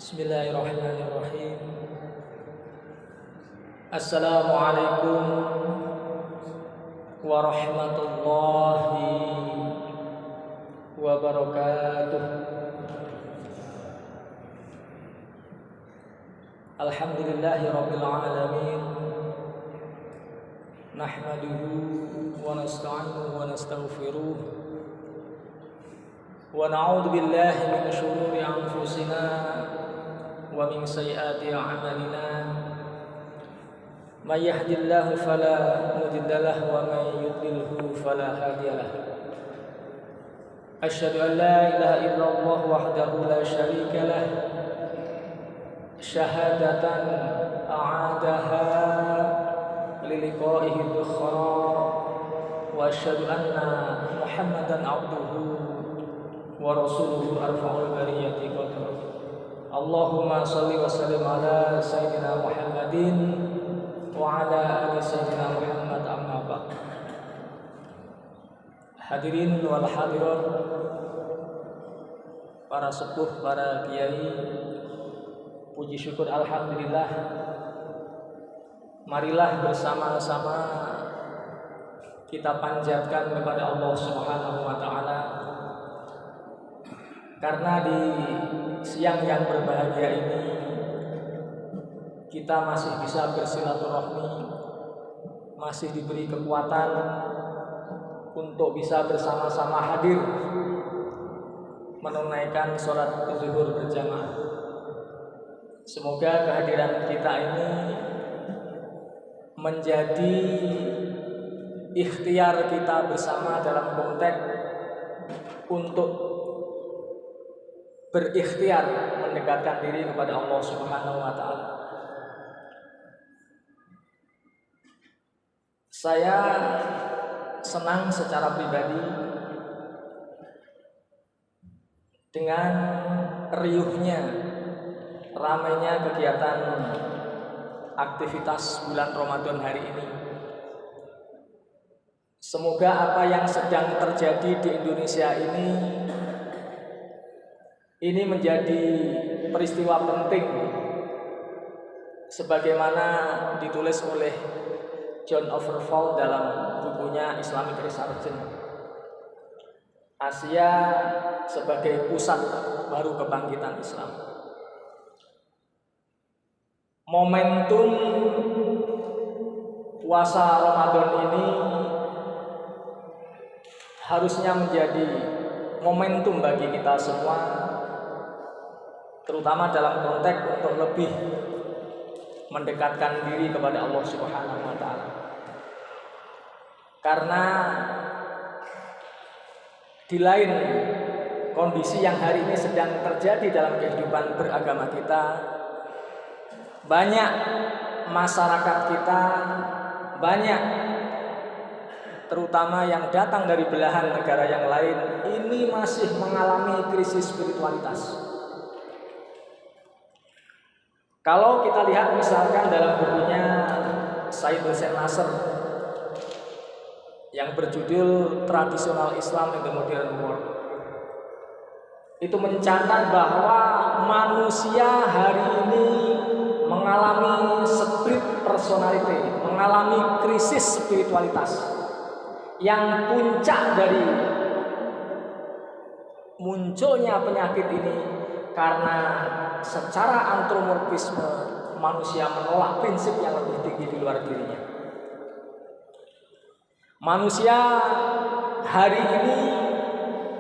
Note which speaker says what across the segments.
Speaker 1: Bismillahirrahmanirrahim. Assalamualaikum warahmatullahi wabarakatuh. Alhamdulillahirabbil alamin. Nahmaduhu wa nasta'inuhu wa nastaghfiruh. Wa na'udzu billahi min shururi anfusina wa min sayyiati a'malina. May yahdihillahu fala mudilla lahu wa may yudlilhu fala hadiya lahu. Asyhadu an la ilaha illallah wahdahu la syarika lah, syahadatan a'adaha liliqa'ihi dukhra, wa asyhadu anna Muhammadan abduhu wa rasuluhu arfa'ul bariyati qadra. Allahumma shalli wa sallim ala sayyidina Muhammadin wa ala ali sayyidina Muhammad, amma ba'd. Hadirin wal hadirat, para sepuh, para kiai, puji syukur alhamdulillah, marilah bersama-sama kita panjatkan kepada Allah Subhanahu wa taala, karena di siang yang berbahagia ini kita masih bisa bersilaturahmi, masih diberi kekuatan untuk bisa bersama-sama hadir menunaikan sholat zuhur berjamaah. Semoga kehadiran kita ini menjadi ikhtiar kita bersama dalam konteks untuk berikhtiar mendekatkan diri kepada Allah Subhanahu wa taala. Saya senang secara pribadi dengan riuhnya, ramainya kegiatan aktivitas bulan Ramadan hari ini. Semoga apa yang sedang terjadi di Indonesia ini menjadi peristiwa penting, sebagaimana ditulis oleh John Overfall dalam bukunya Islamic Resurgence, Asia sebagai pusat baru kebangkitan Islam. Momentum puasa Ramadan ini harusnya menjadi momentum bagi kita semua, terutama dalam konteks untuk lebih mendekatkan diri kepada Allah Subhanahu wa taala. Karena di lain kondisi yang hari ini sedang terjadi dalam kehidupan beragama kita, banyak masyarakat kita, banyak terutama yang datang dari belahan negara yang lain, ini masih mengalami krisis spiritualitas. Kalau kita lihat misalkan dalam bukunya Syed Hussein Nasr yang berjudul Traditional Islam in the Modern World, itu mencatat bahwa manusia hari ini mengalami split personality, mengalami krisis spiritualitas, yang puncak dari munculnya penyakit ini karena secara antropomorfisme manusia menolak prinsip yang lebih tinggi di luar dirinya. Manusia hari ini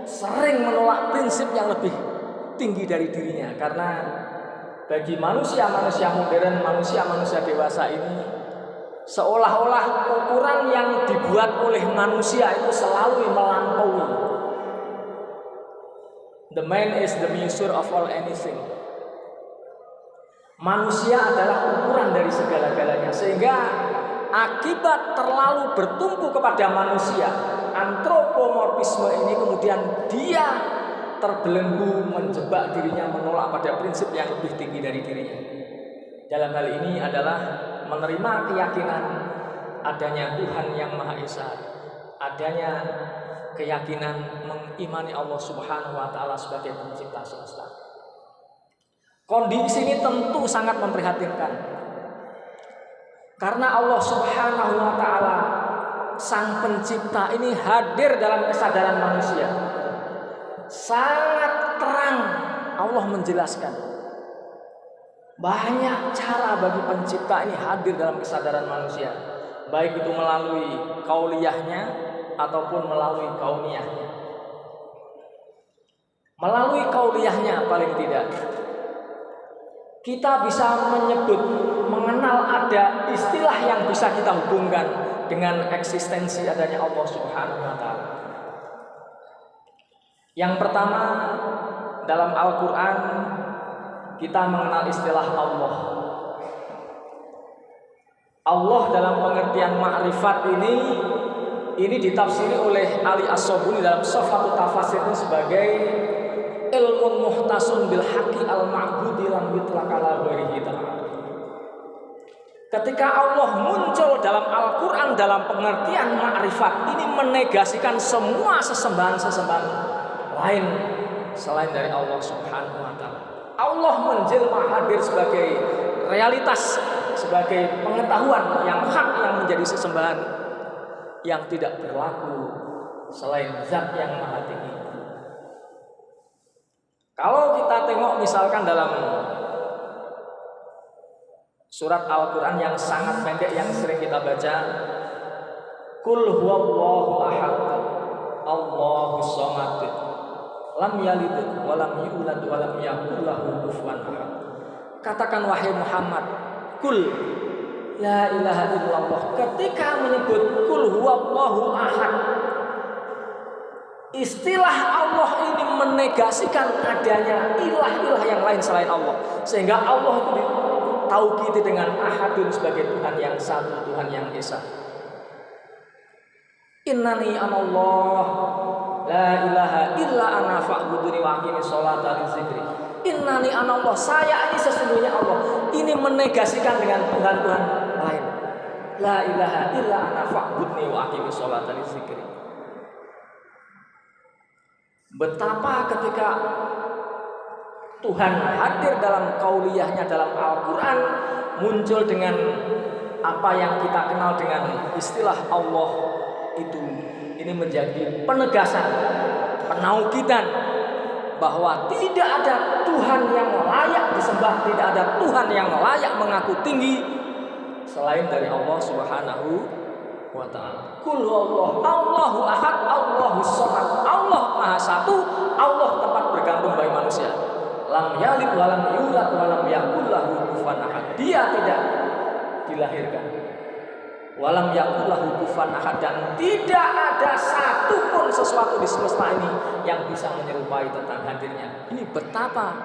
Speaker 1: sering menolak prinsip yang lebih tinggi dari dirinya, karena bagi manusia-manusia modern, manusia-manusia dewasa ini, seolah-olah ukuran yang dibuat oleh manusia itu selalu melampaui. The man is the measure of all anything. Manusia adalah ukuran dari segala-galanya, sehingga akibat terlalu bertumpu kepada manusia, antropomorfisme ini kemudian dia terbelenggu, menjebak dirinya, menolak pada prinsip yang lebih tinggi dari dirinya. Dalam hal ini adalah menerima keyakinan adanya Tuhan yang Maha Esa, adanya keyakinan mengimani Allah Subhanahu wa taala sebagai pencipta semesta. Kondisi ini tentu sangat memprihatinkan. Karena Allah Subhanahu wa taala Sang Pencipta ini hadir dalam kesadaran manusia. Sangat terang Allah menjelaskan. Banyak cara bagi Pencipta ini hadir dalam kesadaran manusia, baik itu melalui kauliyahnya ataupun melalui kauniyahnya. Melalui kauliyahnya paling tidak kita bisa menyebut, mengenal ada istilah yang bisa kita hubungkan dengan eksistensi adanya Allah Subhanahu wa taala. Yang pertama, dalam Al-Qur'an kita mengenal istilah Allah. Allah dalam pengertian ma'rifat ini ditafsiri oleh Ali As-Sobuni dalam Shafaqut Tafasir sebagai ilmun muhtasun bil haqqi al ma'budi lam yutlaq ala ghairihi ta'ala. Ketika Allah muncul dalam Al-Qur'an dalam pengertian ma'rifat, ini menegasikan semua sesembahan-sesembahan lain selain dari Allah Subhanahu wa taala. Allah menjelma hadir sebagai realitas, sebagai pengetahuan yang hak yang menjadi sesembahan yang tidak berlaku selain Zat yang Maha Tinggi. Kalau kita tengok misalkan dalam surat Al-Quran yang sangat pendek yang sering kita baca, Qul huwallahu ahad, Allahus samad, lam yalid wa lam yulad wa lam yakul lahu kufuwan ahad. Katakan wahai Muhammad, Qul la ilaha illallah. Ketika menyebut Qul huwallahu ahad, istilah Allah ini menegasikan adanya ilah-ilah yang lain selain Allah, sehingga Allah itu ditauhidi dengan ahadun sebagai Tuhan yang satu, Tuhan yang esa. Innani anallah la ilaha illa ana fa'buduni wa aqimis sholata li dzikri. Innani anallah, saya ini sesungguhnya Allah. Ini menegasikan dengan Tuhan-Tuhan lain. La ilaha illa ana fa'budni wa aqimis sholata li dzikri. Betapa ketika Tuhan hadir dalam kauliyahnya dalam Al-Quran, muncul dengan apa yang kita kenal dengan istilah Allah itu, ini menjadi penegasan, penaukidan bahwa tidak ada Tuhan yang layak disembah, tidak ada Tuhan yang layak mengaku tinggi selain dari Allah Subhanahu wa ta'ala. Qul huwallahu Allahu ahad, Allahus samad. Allah Maha Satu, Allah tempat bergantung bagi manusia. Lam yalid wa lam yulad wa lam yakul lahu kufuwan ahad. Dia tidak dilahirkan. Wa lam yakul lahu kufuwan ahad, dan tidak ada satupun sesuatu di semesta ini yang bisa menyerupai tentang hadirnya. Ini betapa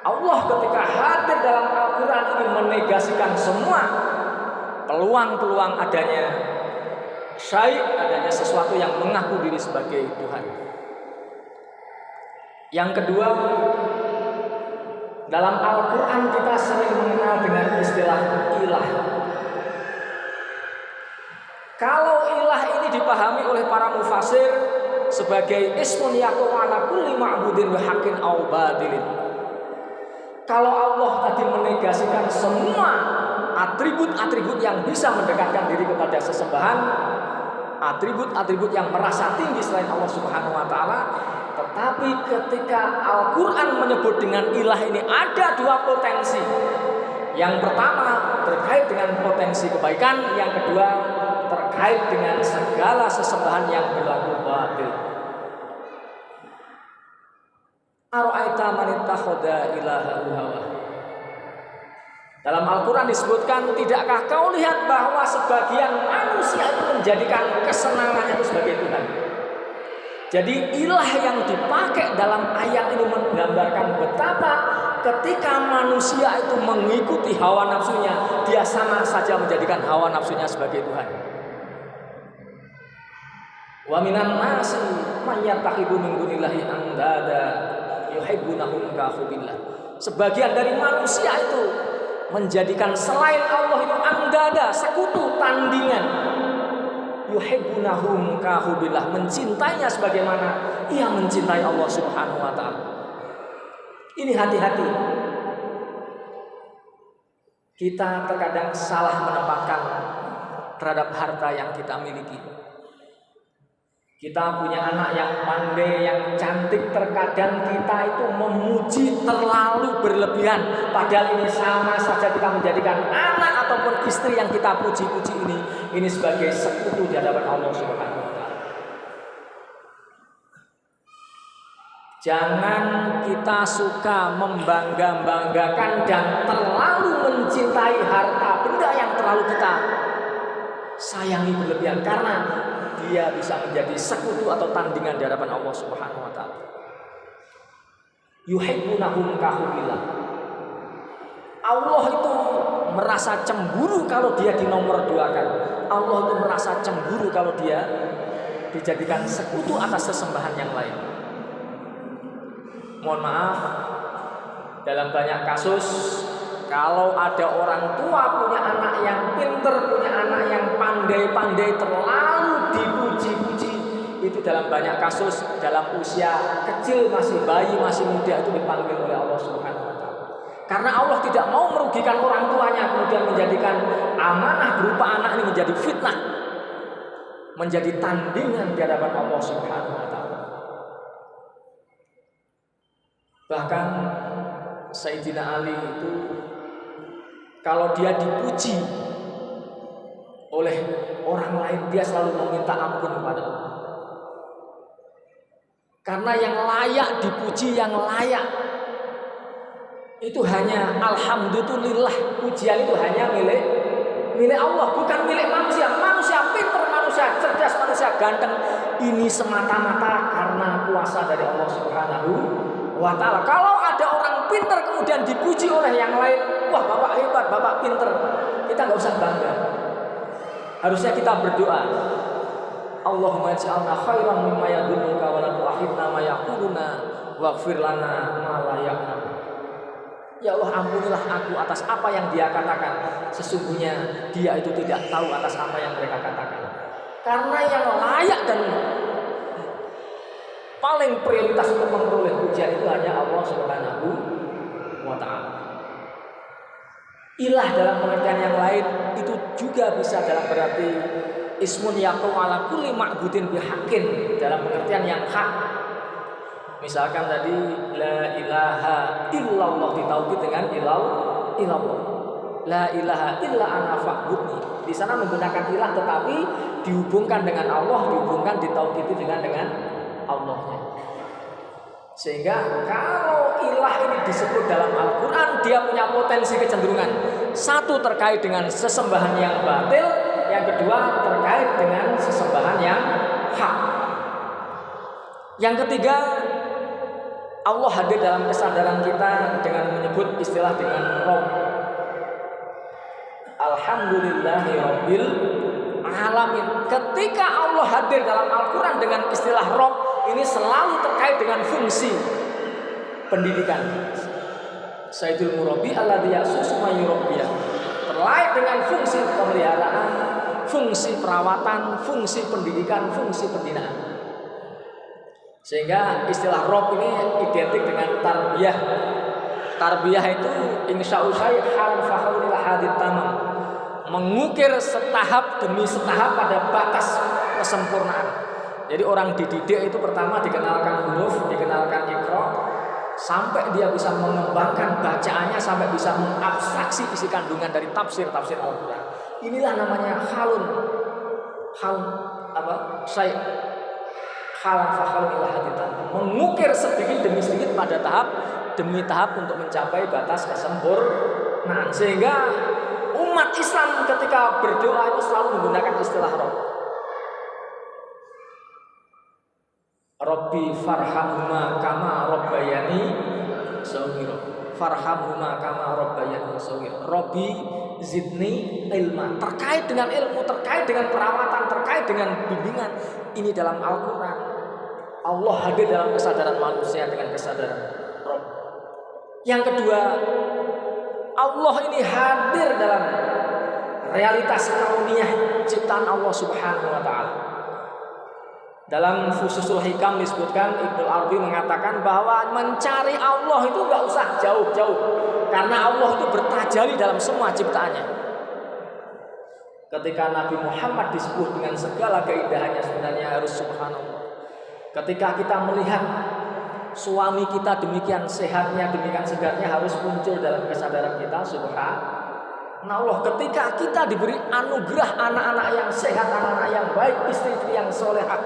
Speaker 1: Allah ketika hadir dalam Al-Quran ini menegasikan semua peluang-peluang adanya adanya sesuatu yang mengaku diri sebagai Tuhan. Yang kedua, dalam Al-Quran kita sering mengenal dengan istilah ilah. Kalau ilah ini dipahami oleh para mufasir sebagai ismun yaqum ala kulli ma'budin wa haqqin aw batilin. Kalau Allah tadi menegasikan semua atribut-atribut yang bisa mendekatkan diri kepada sesembahan, atribut-atribut yang merasa tinggi selain Allah Subhanahu wa taala, tetapi ketika Al-Quran menyebut dengan ilah ini ada dua potensi. Yang pertama terkait dengan potensi kebaikan, yang kedua terkait dengan segala sesembahan yang berlaku batil. Ara'aita man ittakhadha ilahahu hawa. Dalam Al-Quran disebutkan, tidakkah kau lihat bahwa sebagian manusia itu menjadikan kesenangannya itu sebagai Tuhan. Jadi ilah yang dipakai dalam ayat ini menggambarkan betapa ketika manusia itu mengikuti hawa nafsunya, dia sama saja menjadikan hawa nafsunya sebagai Tuhan. Wa minan nasi may yattakhidhu min dunillahi andada yuhibbunahum ka hubbillah. Sebagian dari manusia itu menjadikan selain Allah itu andada, sekutu, tandingan. Yuhibbunahum ka hubbillah, mencintainya sebagaimana ia mencintai Allah Subhanahu wa taala. Ini hati-hati. Kita terkadang salah menempatkan terhadap harta yang kita miliki. Kita punya anak yang pandai, yang cantik, terkadang kita itu memuji terlalu berlebihan. Padahal ini sama saja kita menjadikan anak ataupun istri yang kita puji-puji ini sebagai sekutu di hadapan Allah Subhanahu wa taala. Jangan kita suka membangga-banggakan dan terlalu mencintai harta benda yang terlalu kita sayangi berlebihan, karena dia bisa menjadi sekutu atau tandingan di hadapan Allah Subhanahu wa taala. Yuhibbunahum kahubbillah. Allah itu merasa cemburu kalau dia dinomorduakan. Allah itu merasa cemburu kalau dia dijadikan sekutu atas sesembahan yang lain. Mohon maaf, dalam banyak kasus kalau ada orang tua punya anak yang pinter, punya anak yang pandai-pandai, terlalu dipuji-puji, itu dalam banyak kasus dalam usia kecil, masih bayi, masih muda, itu dipanggil oleh Allah Subhanahu wa taala. Karena Allah tidak mau merugikan orang tuanya, kemudian menjadikan amanah berupa anak ini menjadi fitnah, menjadi tandingan di hadapan Allah Subhanahu wa taala. Bahkan Sayyidina Ali itu kalau dia dipuji oleh orang lain, dia selalu meminta ampun kepada Allah. Karena yang layak dipuji, yang layak itu hanya alhamdulillah, pujian itu hanya milik Allah, bukan milik manusia. Manusia pintar, manusia cerdas, manusia ganteng, ini semata-mata karena kuasa dari Allah Subhanahu wa ta'ala. Kalau ada orang pintar kemudian dipuji oleh yang lain, wah bapak hebat, bapak pintar, kita nggak usah bangga. Harusnya kita berdoa, Allahumma ij'alna khairan mimma yadhunnuka wa la tu'akhidna ma yaquluna waghfir lana ma la ya'lamun. Ya Allah, ampunilah aku atas apa yang dia katakan. Sesungguhnya dia itu tidak tahu atas apa yang mereka katakan. Karena yang layak dan paling prioritas untuk memperoleh pujian itu hanya Allah Subhanahu wa ta'ala. Ilah dalam pengertian yang lain itu juga bisa dalam berarti ismun yaqum ala kulli ma'budin bihaqqin, dalam pengertian yang hak. Misalkan tadi la ilaha illallah ditauhid dengan ilallah. La ilaha illa ana fa'budni. Di sana menggunakan ilah tetapi dihubungkan dengan Allah, dihubungkan ditauhid dengan Allahnya. Sehingga kalau ilah ini disebut dalam Al-Quran, dia punya potensi kecenderungan. Satu, terkait dengan sesembahan yang batil. Yang kedua, terkait dengan sesembahan yang hak. Yang ketiga, Allah hadir dalam kesadaran kita dengan menyebut istilah dengan Rabb. Alhamdulillahi Rabbil Alamin. Ketika Allah hadir dalam Al-Quran dengan istilah Rabb, ini selalu terkait dengan fungsi pendidikan. Sayyidul Murabbi alladzi yasusu ma yurabbiyah. Terkait dengan fungsi pemeliharaan, fungsi perawatan, fungsi pendidikan, fungsi pembinaan. Sehingga istilah Rabb ini identik dengan tarbiyah. Tarbiyah itu insya'u syai'an fahaulil hadit tamam. Mengukir setahap demi setahap pada batas kesempurnaan. Jadi orang dididik itu pertama dikenalkan huruf, dikenalkan iqra, sampai dia bisa mengembangkan bacaannya, sampai bisa mengabstraksi isi kandungan dari tafsir Al-Quran. Inilah namanya halun mengukir sedikit demi sedikit pada tahap demi tahap untuk mencapai batas kesempurnaan. Sehingga umat Islam ketika berdoa itu selalu menggunakan istilah Rabb. Rabbi farhamhuma kama rabbayani shaghira. Farhamhuma kama rabbayani shaghira. Rabbi zidni ilma. Terkait dengan ilmu, terkait dengan perawatan, terkait dengan bimbingan. Ini dalam Al-Quran. Allah hadir dalam kesadaran manusia dengan kesadaran Rabb. Yang kedua, Allah ini hadir dalam realitas kauniyah ciptaan Allah Subhanahu wa ta'ala. Dalam Fususul Hikam disebutkan, Ibnu Arabi mengatakan bahwa mencari Allah itu nggak usah jauh-jauh, karena Allah itu bertajalli dalam semua ciptaannya. Ketika Nabi Muhammad disebut dengan segala keindahannya, sebenarnya harus subhanallah. Ketika kita melihat suami kita demikian sehatnya, demikian segarnya, harus muncul dalam kesadaran kita subhanallah. Allah, ketika kita diberi anugerah anak-anak yang sehat, anak-anak yang baik, istri-istri yang solehah,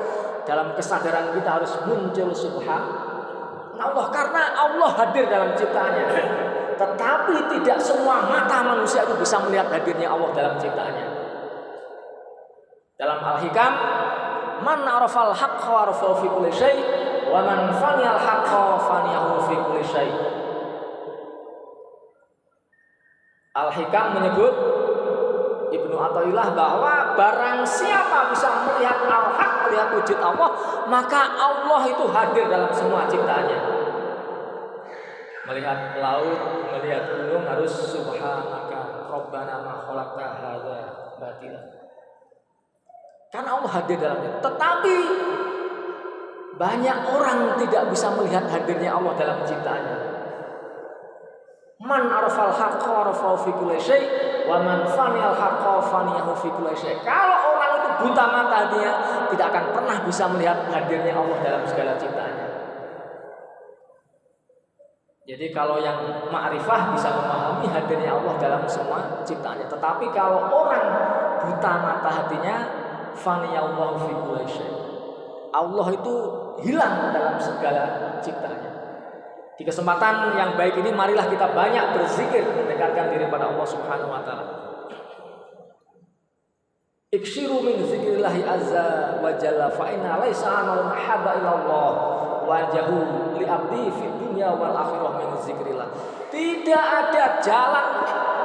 Speaker 1: dalam kesadaran kita harus muncul subhanallah, karena Allah hadir dalam ciptaannya. Tetapi tidak semua mata manusia itu bisa melihat hadirnya Allah dalam ciptaannya. Dalam Al-Hikam, man arafal haqqa wa arafa fi kulli syai' wa man faniyal haqqa faniyahu fi kulli syai'. Al-Hikam menyebut, Ibnu Athaillah, bahwa barang siapa bisa melihat al-haq, melihat wujud Allah, maka Allah itu hadir dalam semua ciptaannya. Melihat laut, melihat gunung, harus subhanaka rabbana ma khalaqta hadza batila, karena Allah hadir dalamnya. Tetapi banyak orang tidak bisa melihat hadirnya Allah dalam ciptaannya. Man arafal haqqa arafa fi kulli syai' wa man faniyal haqqa faniyahu fi kulli syai'. Kalau orang itu buta mata, dia tidak akan pernah bisa melihat hadirnya Allah dalam segala ciptaannya. Jadi kalau yang ma'rifah bisa memahami hadirnya Allah dalam semua ciptaannya. Tetapi kalau orang buta mata hatinya, faniyallahu fi kulli syai', Allah itu hilang dalam segala ciptaannya. Di kesempatan yang baik ini, marilah kita banyak berzikir, mendekatkan diri pada Allah Subhanahu wa taala. Iksiru min zikrillahi azza wa jalla fa inna laisa amal mahabba illallah wajahu li abdi fid dunya wal akhirah min zikrillah. Tidak ada jalan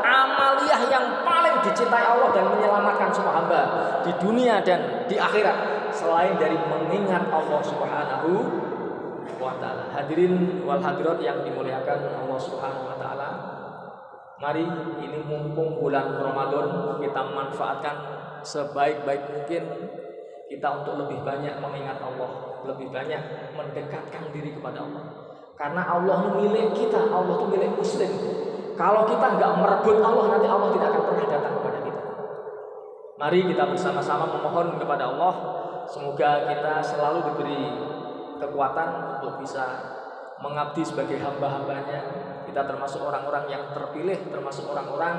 Speaker 1: amaliyah yang paling dicintai Allah dan menyelamatkan semua hamba di dunia dan di akhirat selain dari mengingat Allah Subhanahu wa ta'ala. Hadirin wal hadirat yang dimuliakan Allah Subhanahu wa ta'ala, mari ini mumpung bulan Ramadan, kita manfaatkan sebaik-baik mungkin kita untuk lebih banyak mengingat Allah, lebih banyak mendekatkan diri kepada Allah. Karena Allah itu milik kita, Allah itu milik muslim. Kalau kita nggak merebut Allah, nanti Allah tidak akan pernah datang kepada kita. Mari kita bersama-sama memohon kepada Allah, semoga kita selalu diberi kekuatan untuk bisa mengabdi sebagai hamba-hambanya. Kita termasuk orang-orang yang terpilih, termasuk orang-orang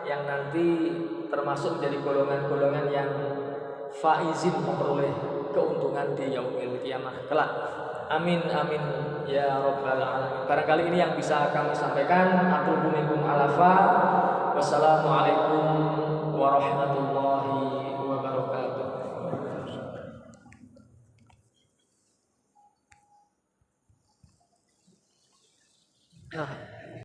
Speaker 1: yang nanti termasuk menjadi golongan-golongan yang faizin, memperoleh keuntungan di yaumil qiyamah kelak. Amin amin ya rabbal alamin. Barangkali ini yang bisa kami sampaikan. Atlubu minkum alafa. Wassalamualaikum warahmatullahi wabarakatuh. Ah.